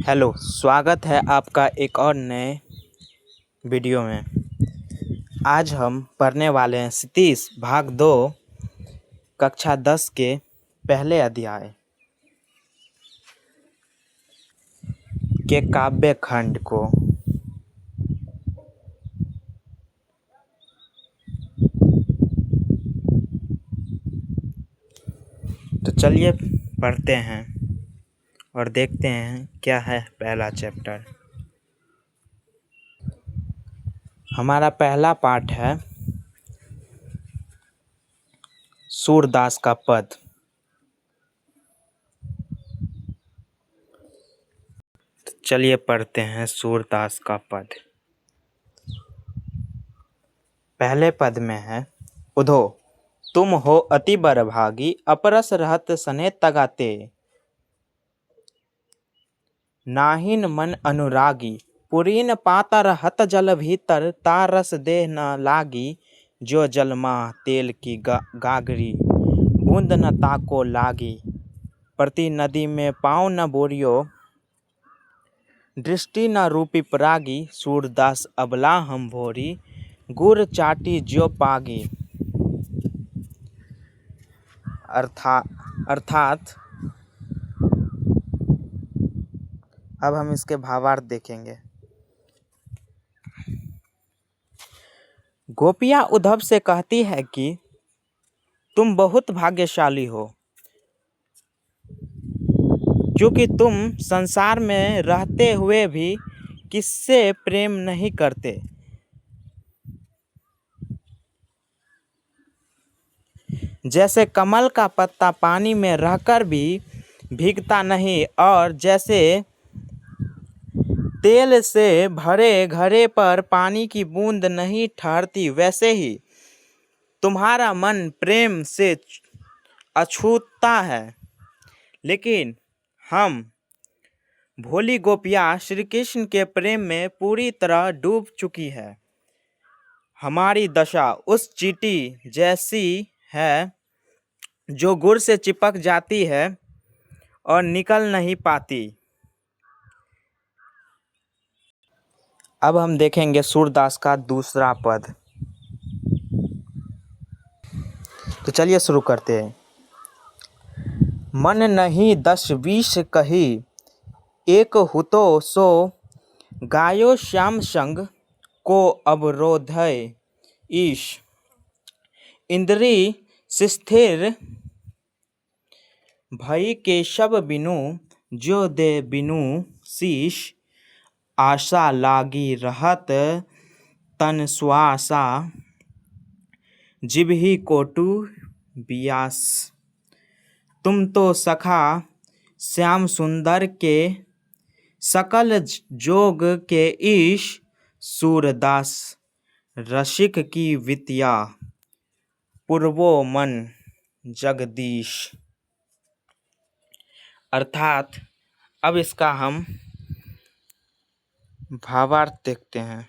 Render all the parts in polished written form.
Hello, स्वागत है आपका एक और नए वीडियो में। आज हम पढ़ने वाले हैं सतीश भाग 2 कक्षा 10 के पहले अध्याय के काव्य खंड को। तो चलिए पढ़ते हैं और देखते हैं क्या है पहला चैप्टर। हमारा पहला पाठ है सूरदास का पद। तो चलिए पढ़ते हैं सूरदास का पद। पहले पद में है, उधो तुम हो अति बरभागी, अपरस रहत सने तगाते। नाहिन मन अनुरागी, पुरीन पाता रहत जल भीतर, तारस देह न लागी। जो जलमा तेल की गागरी, बूंद न ताको लागी। प्रति नदी में पाँव न बोरियो, दृष्टि न रूपी परागी। सूरदास अबला हम भोरी, गुर चाटी ज्यो पागी। अर्थात अब हम इसके भावार्थ देखेंगे। गोपियाँ उद्धव से कहती है कि तुम बहुत भाग्यशाली हो, क्योंकि तुम संसार में रहते हुए भी किससे प्रेम नहीं करते। जैसे कमल का पत्ता पानी में रहकर भी भीगता नहीं, और जैसे तेल से भरे घड़े पर पानी की बूंद नहीं ठहरती, वैसे ही तुम्हारा मन प्रेम से अछूता है। लेकिन हम भोली गोपियाँ श्री कृष्ण के प्रेम में पूरी तरह डूब चुकी है। हमारी दशा उस चींटी जैसी है जो गुड़ से चिपक जाती है और निकल नहीं पाती। अब हम देखेंगे सूरदास का दूसरा पद। तो चलिए शुरू करते हैं। मन नहीं 10-20 कही, एक हुतो सो गायो श्याम संग को अवरोधय। ईश इंद्री स्थिर भई केशव बिनु, जो दे बिनु शीश। आशा लागी रहत तन सुआसा, जिभहि कोटु बियास। तुम तो सखा श्याम सुंदर के, सकल जोग के ईश। सूरदास रसिक की विद्या, पूर्वो मन जगदीश। अर्थात अब इसका हम भावार्थ देखते हैं।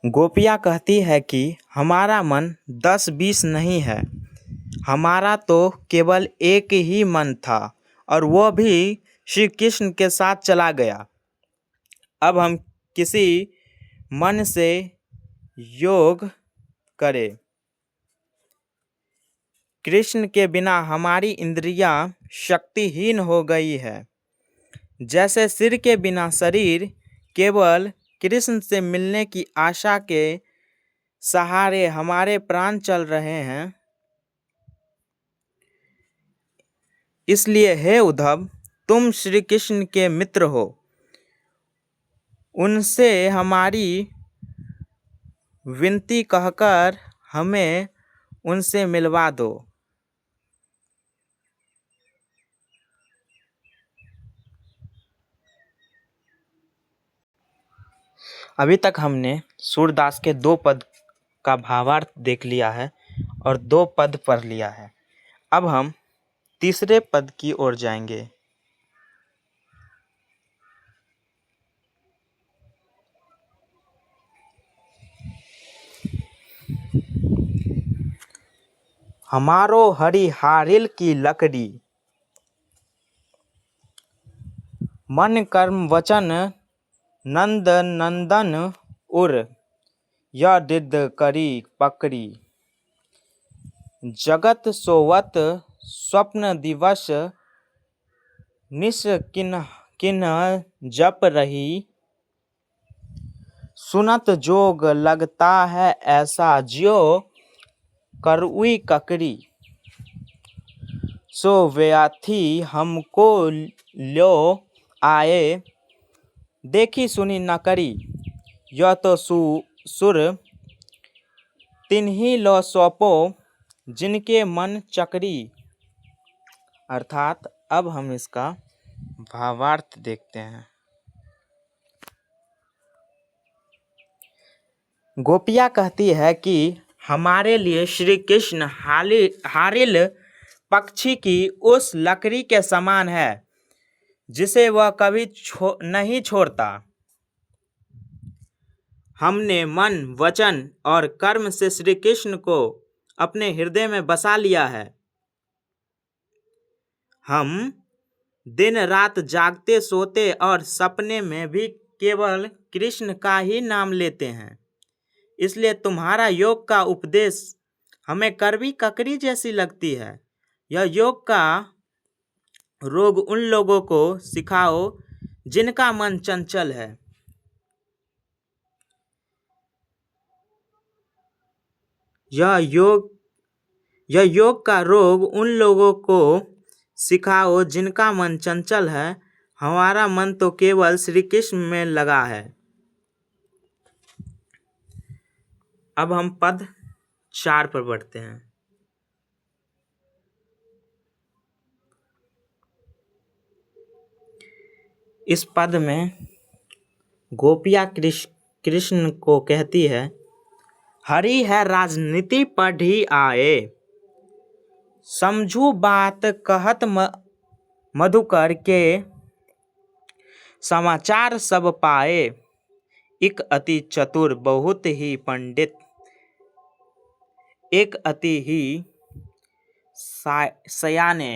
गोपियाँ कहती है कि हमारा मन 10-20 नहीं है, हमारा तो केवल एक ही मन था, और वह भी श्री कृष्ण के साथ चला गया। अब हम किसी मन से योग करें। कृष्ण के बिना हमारी इंद्रियां शक्तिहीन हो गई है। जैसे सिर के बिना शरीर केवल कृष्ण से मिलने की आशा के सहारे हमारे प्राण चल रहे हैं, इसलिए हे उद्धव, तुम श्री कृष्ण के मित्र हो, उनसे हमारी विनती कहकर हमें उनसे मिलवा दो। अभी तक हमने सूरदास के 2 पद का भावार्थ देख लिया है और 2 पद पढ़ लिया है। अब हम तीसरे पद की ओर जाएंगे। हमारो हरि हारिल की लकड़ी। मन कर्म वचन नंद नंदन उर, यह दिद करी पकड़ी। जगत सोवत स्वप्न दिवस, निस किन्ह किन्ह जप रही। सुनत जोग लगता है ऐसा, ज्यो करुई ककड़ी। सो व्याथी हमको लो आए, देखी सुनी न करी। यह तो सुर तिन्ही लो सौंपो, जिनके मन चकरी। अर्थात अब हम इसका भावार्थ देखते हैं। गोपिया कहती है कि हमारे लिए श्री कृष्ण हारिल पक्षी की उस लकड़ी के समान है जिसे वह कभी नहीं छोड़ता। हमने मन वचन और कर्म से श्री कृष्ण को अपने हृदय में बसा लिया है। हम दिन रात जागते सोते और सपने में भी केवल कृष्ण का ही नाम लेते हैं। इसलिए तुम्हारा योग का उपदेश हमें कड़वी ककड़ी जैसी लगती है। यह योग का रोग उन लोगों को सिखाओ जिनका मन चंचल है। यह योग का रोग उन लोगों को सिखाओ जिनका मन चंचल है। हमारा मन तो केवल श्री कृष्ण में लगा है। अब हम पद 4 पर बढ़ते हैं। इस पद में गोपिया कृष्ण को कहती है, हरि है राजनीति पढ़ी आए, समझू बात कहत मधुकर के, समाचार सब पाए, एक अति चतुर बहुत ही पंडित, एक अति ही सयाने,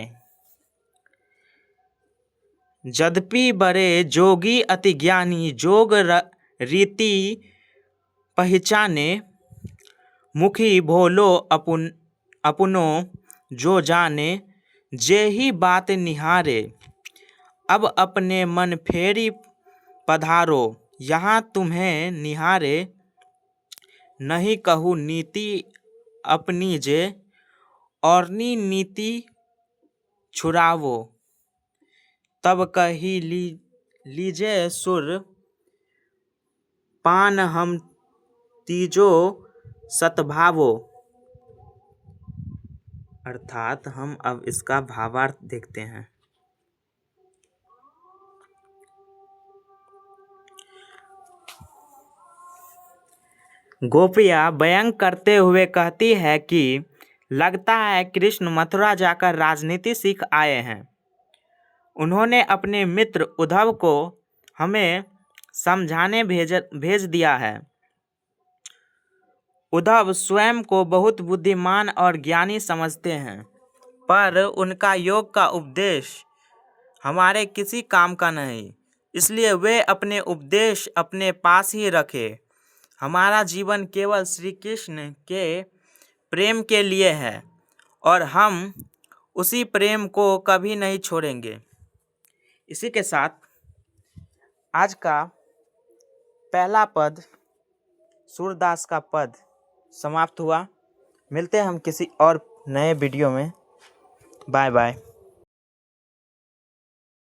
यद्यपि बड़े जोगी अति ज्ञानी, जोग रीति पहचाने, मुखी भोलो अपनो जो जाने, जे ही बात निहारे। अब अपने मन फेरी पधारो, यहाँ तुम्हें निहारे, नहीं कहूँ नीति अपनी जे, औरनी नीति छुड़ावो, तब कही लीजे सुर, पान हम तीजो सतभावो। अर्थात हम अब इसका भावार्थ देखते हैं। गोपिया व्यंग करते हुए कहती है कि लगता है कृष्ण मथुरा जाकर राजनीति सीख आए हैं। उन्होंने अपने मित्र उद्धव को हमें समझाने भेज दिया है। उद्धव स्वयं को बहुत बुद्धिमान और ज्ञानी समझते हैं, पर उनका योग का उपदेश हमारे किसी काम का नहीं। इसलिए वे अपने उपदेश अपने पास ही रखे। हमारा जीवन केवल श्री कृष्ण के प्रेम के लिए है और हम उसी प्रेम को कभी नहीं छोड़ेंगे। इसी के साथ आज का पहला पद सूरदास का पद समाप्त हुआ। मिलते हैं हम किसी और नए वीडियो में। Bye bye.